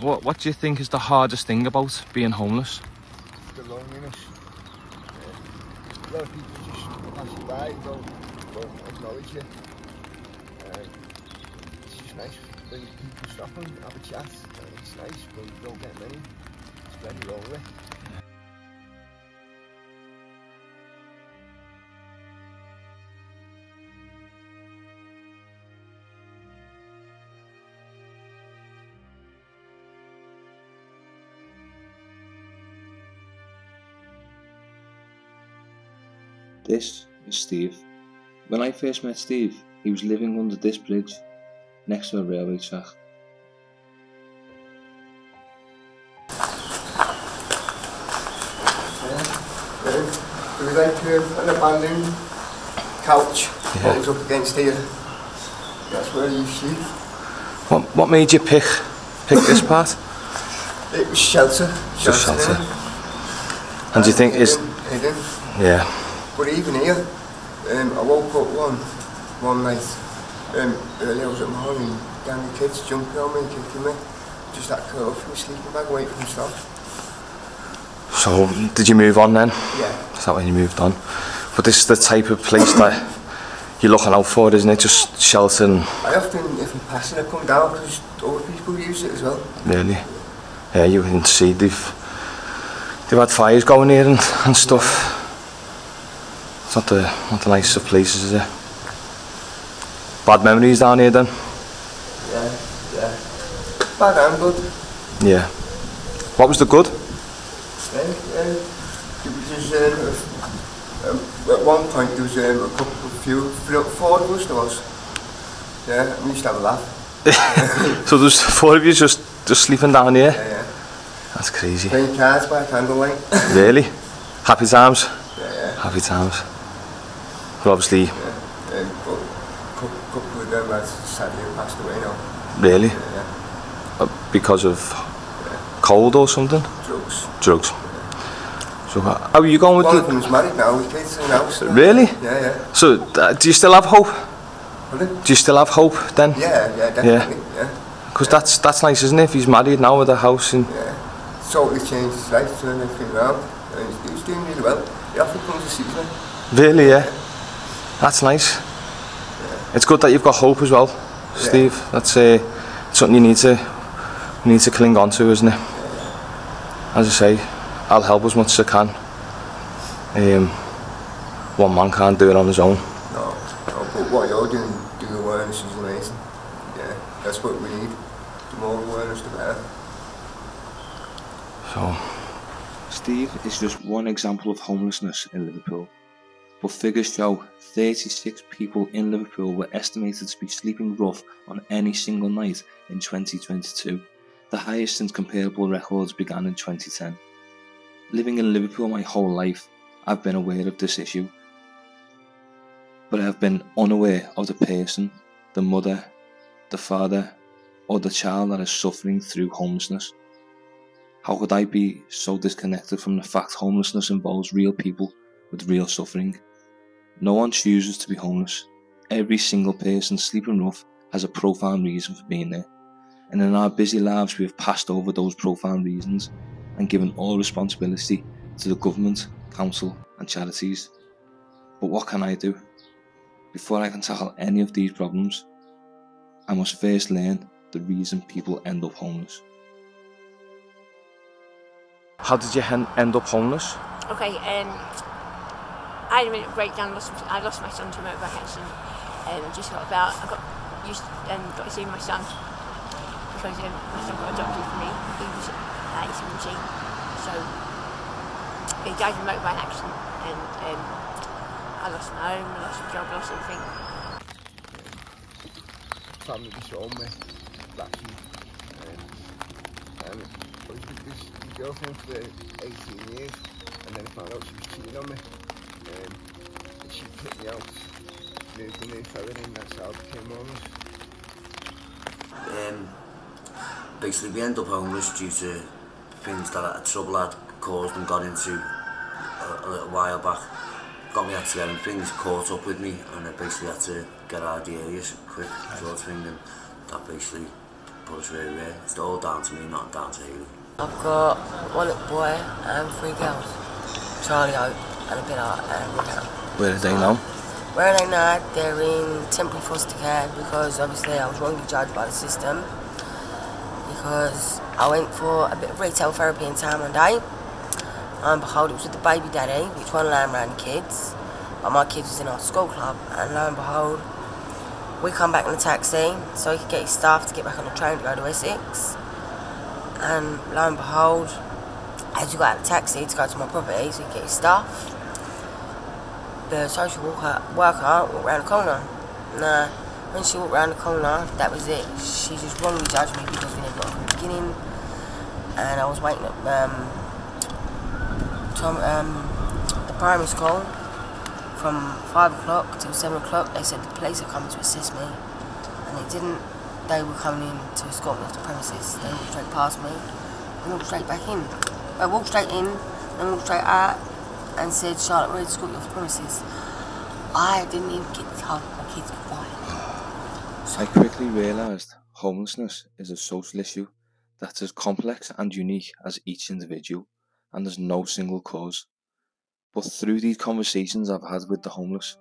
what do you think is the hardest thing about being homeless? The loneliness. A lot of people just pass you by and don't acknowledge you. It's just nice when people stop and have a chat. It's nice, but you don't get many. It's very lonely. This is Steve. When I first met Steve, he was living under this bridge next to a railway track. There was like an abandoned couch that was up against here. That's where you sleep. What made you pick this part? It was shelter. Just shelter. And do you think is hidden? Yeah. But even here, I woke up one night early hours at morning, down the kids jumping on me and kicking me. Just that curl off my sleeping bag waiting for me to stop. So, did you move on then? Yeah. Is that when you moved on? But this is the type of place that you're looking out for, isn't it? Just shelter and... I often, if I'm passing, I come down because other people use it as well. Really? Yeah, you can see they've had fires going here and stuff. It's not the nicest of places, is it? Bad memories down here then? Yeah. Bad and good. Yeah. What was the good? At one point there was four of us there was. Yeah, we used to have a laugh. So there's four of you just sleeping down here? Yeah. That's crazy. Playing cards by candlelight. Really? Happy times? Yeah. Happy times. But obviously... Yeah, but a couple of them lads sadly passed away now. Really? Yeah. Because of cold or something? Drugs. So how are you going with one of them's married now with kids in the house. Really? Yeah. So do you still have hope? Pardon? Do you still have hope then? Yeah, definitely. Yeah. Because that's nice, isn't it? If he's married now with a house and... Yeah. Totally changed his life, turned everything around. And he's doing really well. He often comes to see me. Really, yeah. That's nice. Yeah. It's good that you've got hope as well, Steve. That's something you need to cling on to, isn't it? As I say, I'll help as much as I can. One man can't do it on his own. No, but what you're doing, the awareness is amazing. Yeah, that's what we need. The more awareness, the better. So, Steve is just one example of homelessness in Liverpool. But figures show 36 people in Liverpool were estimated to be sleeping rough on any single night in 2022, the highest since comparable records began in 2010. Living in Liverpool my whole life, I've been aware of this issue, but I have been unaware of the person, the mother, the father, or the child that is suffering through homelessness. How could I be so disconnected from the fact homelessness involves real people with real suffering? No one chooses to be homeless. Every single person sleeping rough has a profound reason for being there. And in our busy lives we have passed over those profound reasons and given all responsibility to the government, council and charities. But what can I do? Before I can tackle any of these problems, I must first learn the reason people end up homeless. how did you end up homeless? Okay, I had a minute breakdown. I lost my son to a motorbike accident. Just got about. I got to see my son because my son got adopted for me. He was 17, so he died in a motorbike accident, and I lost my home, I lost my job, I lost everything. Family disowned me, last year. I was with this girlfriend for 18 years, and then I found out she was cheating on me. And she kicked me out, moved a new fella in, that's how I became homeless. Basically we end up homeless due to things that trouble I'd caused and got into a little while back. Got me out together and things caught up with me, and I basically had to get out of the areas quick sort of thing, and that basically put us where we were. It's all down to me, not down to you. I've got one little boy and 3 girls. Charlie, Oak and a bit and Rihanna. Where are they now? Where are they now? They're in temporary foster care because obviously I was wrongly judged by the system because I went for a bit of retail therapy in town one day and behold it was with the baby daddy which wasn't allowed around the kids, but my kids was in our school club, and lo and behold we come back in a taxi so he could get his staff to get back on the train to go to Essex, and lo and behold as we got out of the taxi to go to my property so he could get his stuff, the social worker walked round the corner. Nah, when she walked round the corner, that was it. She just wrongly judged me because we never got from the beginning. And I was waiting at the primary school from 5 o'clock till 7 o'clock. They said the police are coming to assist me, and they didn't. They were coming in to escort me off the premises. They walked straight past me and walked straight back in. I walked straight in and walked straight out and said, Charlotte, we're ready to escort you off the premises. I didn't even get to tell my kids goodbye. I quickly realised homelessness is a social issue that's as complex and unique as each individual, and there's no single cause. But through these conversations I've had with the homeless,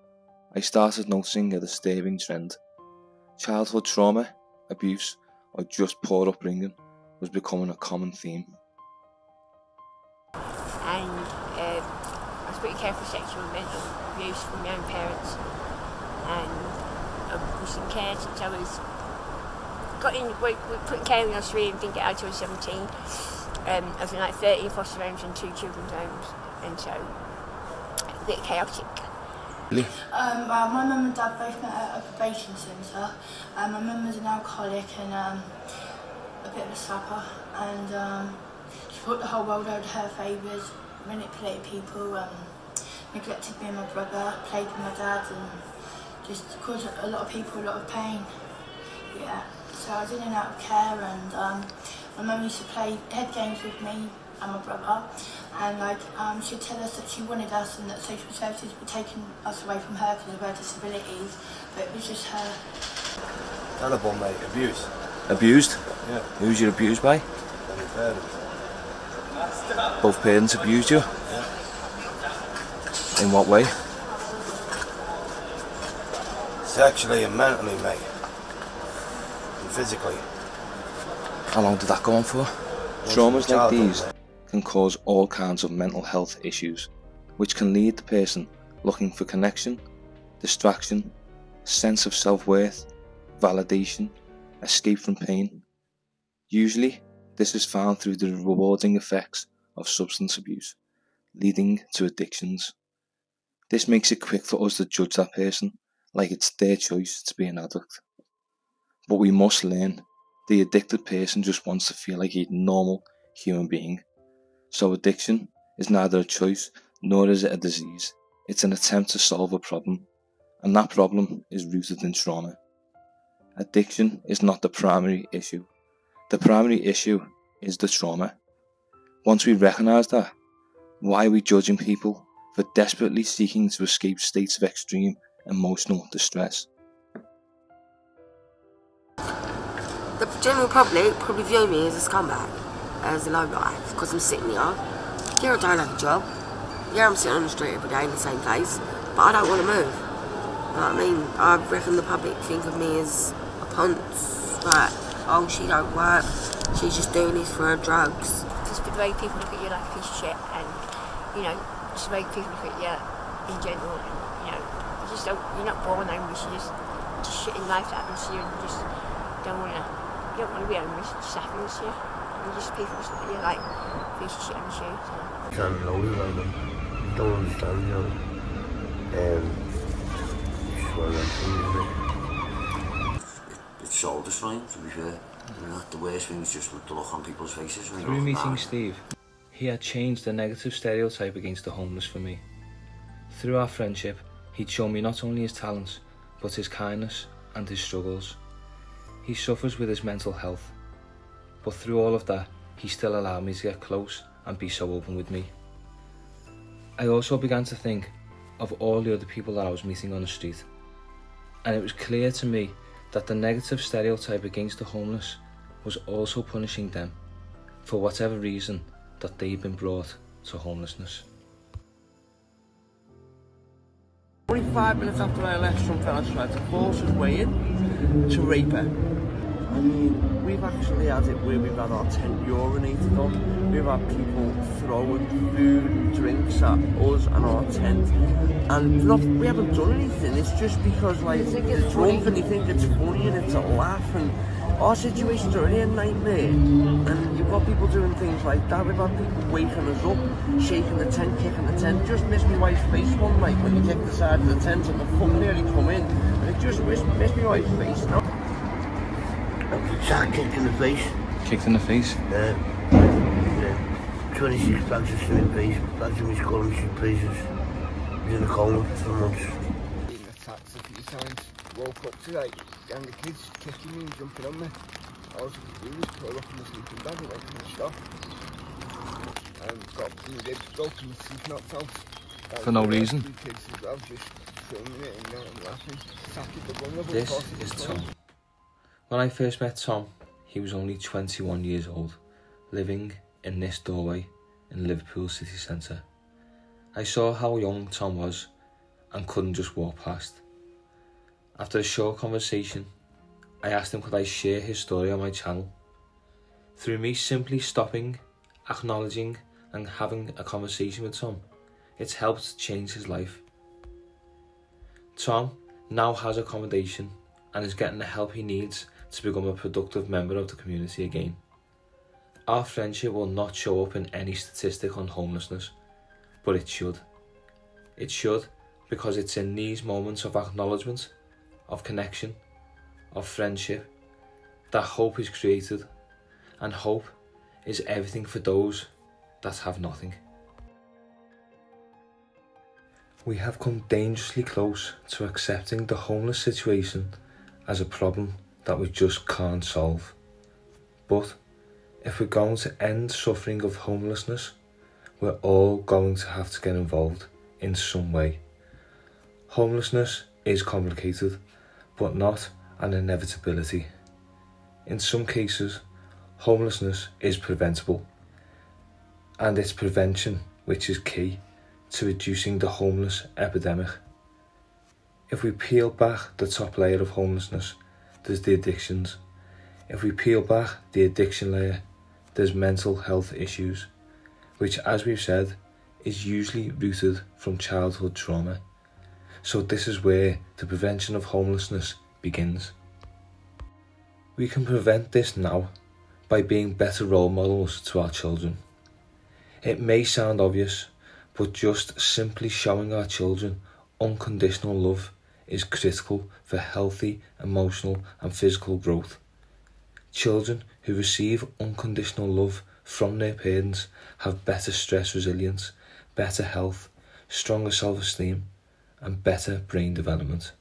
I started noticing a disturbing trend. Childhood trauma, abuse, or just poor upbringing was becoming a common theme. And I was pretty careful sexual and mental abuse from my own parents, and I was in care since I was putting care in nursery and didn't get out until I was 17. I was in like 13 foster homes and 2 children's homes, and so a bit chaotic. Really? Well, my mum and dad both met at a probation centre. My mum was an alcoholic and a bit of a slapper, and she put the whole world out of her favours, manipulated people, neglected me and my brother, played with my dad, and just caused a lot of people a lot of pain. Yeah, so I was in and out of care, and my mum used to play head games with me and my brother, and she'd tell us that she wanted us and that social services were taking us away from her because of her disabilities, but it was just her. Terrible, mate. Abuse. Abused? Yeah. Who's you abused by? Your parents. Both parents abused you? Yeah. In what way? Sexually and mentally, mate. And physically. How long did that go on for? Traumas like these can cause all kinds of mental health issues, which can lead the person looking for connection, distraction, sense of self-worth, validation, escape from pain. Usually, this is found through the rewarding effects of substance abuse, leading to addictions. This makes it quick for us to judge that person like it's their choice to be an addict. But we must learn, the addicted person just wants to feel like a normal human being. So addiction is neither a choice nor is it a disease. It's an attempt to solve a problem, and that problem is rooted in trauma. Addiction is not the primary issue. The primary issue is the trauma. Once we recognise that, why are we judging people for desperately seeking to escape states of extreme emotional distress? The general public probably view me as a scumbag, as a lowlife, because I'm sitting here. Yeah, I don't have a job. Yeah, I'm sitting on the street every day in the same place, but I don't want to move. You know what I mean? I reckon the public think of me as a ponce, like, oh, she don't work, she's just doing this for her drugs. Just the way people look at you like a piece of shit, and, you know, just the way people look at you in general, and, you know, you're not born homeless, you just shit in life that happens to you, and you just don't want to be homeless, it just happens to you. And just people just look at you like a piece of shit on the shoe. So. Can't know about them. Don't understand, you know. Just one of them things, It's soul destroying, to be fair. You know, the worst thing is just the look on people's faces. Through meeting Steve, he had changed the negative stereotype against the homeless for me. Through our friendship, he'd shown me not only his talents, but his kindness and his struggles. He suffers with his mental health, but through all of that, he still allowed me to get close and be so open with me. I also began to think of all the other people that I was meeting on the street, and it was clear to me that the negative stereotype against the homeless was also punishing them for whatever reason that they'd been brought to homelessness. Only 5 minutes after I left, some fellas tried to force his way in to rape her. I mean, we've actually had it where we've had our tent urinated on. We've had people throwing food and drinks at us and our tent. And we haven't done anything. It's just because, like, they're drunk and they think it's funny and it's a laugh. And our situation's already a nightmare. And you've got people doing things like that. We've had people waking us up, shaking the tent, kicking the tent. Just missed my wife's face one night when he kicked the side of the tent and the foot nearly come in. And it just missed my wife's face. Sack kicked in the face. Kicked in the face? Yeah. 26 bags of cement base, bags of his skull and shit pieces. He's in a coma for months. Being attacked a few times. Woke up to like younger kids kicking me and jumping on me. All I could do was curl up in the sleeping bag and wait for them to stop. And got my ribs broken, my teeth knocked out. For no reason? Kids as well, just filming it and laughing. Attacking the vulnerable. This is Tom. When I first met Tom, he was only 21 years old, living in this doorway in Liverpool city centre. I saw how young Tom was and couldn't just walk past. After a short conversation, I asked him could I share his story on my channel. Through me simply stopping, acknowledging and having a conversation with Tom, it's helped change his life. Tom now has accommodation and is getting the help he needs to become a productive member of the community again. Our friendship will not show up in any statistic on homelessness, but it should. It should, because it's in these moments of acknowledgement, of connection, of friendship, that hope is created, and hope is everything for those that have nothing. We have come dangerously close to accepting the homeless situation as a problem that we just can't solve. But if we're going to end suffering of homelessness, we're all going to have to get involved in some way. Homelessness is complicated, but not an inevitability. In some cases, homelessness is preventable, and it's prevention which is key to reducing the homeless epidemic. If we peel back the top layer of homelessness, there's the addictions. If we peel back the addiction layer, there's mental health issues, which, as we've said, is usually rooted from childhood trauma. So this is where the prevention of homelessness begins. We can prevent this now by being better role models to our children. It may sound obvious, but just simply showing our children unconditional love is critical for healthy emotional and physical growth. Children who receive unconditional love from their parents have better stress resilience, better health, stronger self-esteem, and better brain development.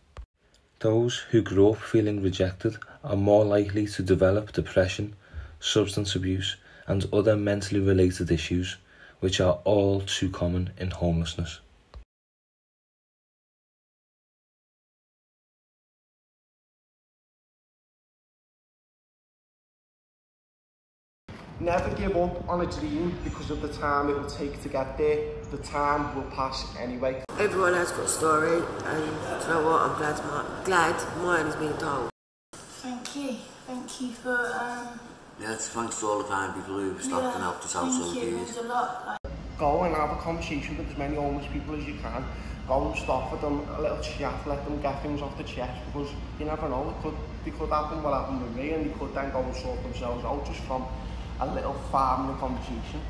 Those who grow up feeling rejected are more likely to develop depression, substance abuse, and other mentally related issues, which are all too common in homelessness. Never give up on a dream because of the time it will take to get there. The time will pass anyway. Everyone has got a story, and you know what? I'm glad mine has been told. Thank you for Yeah, thanks to all the kind people who stopped and helped us out so thank you. years. There's a lot. Go and have a conversation with as many homeless people as you can. Go and stop with them, a little chat, let them get things off the chest, because you never know, it could happen what happened with me, and they could then go and sort themselves out just from a little 5-minute conversation.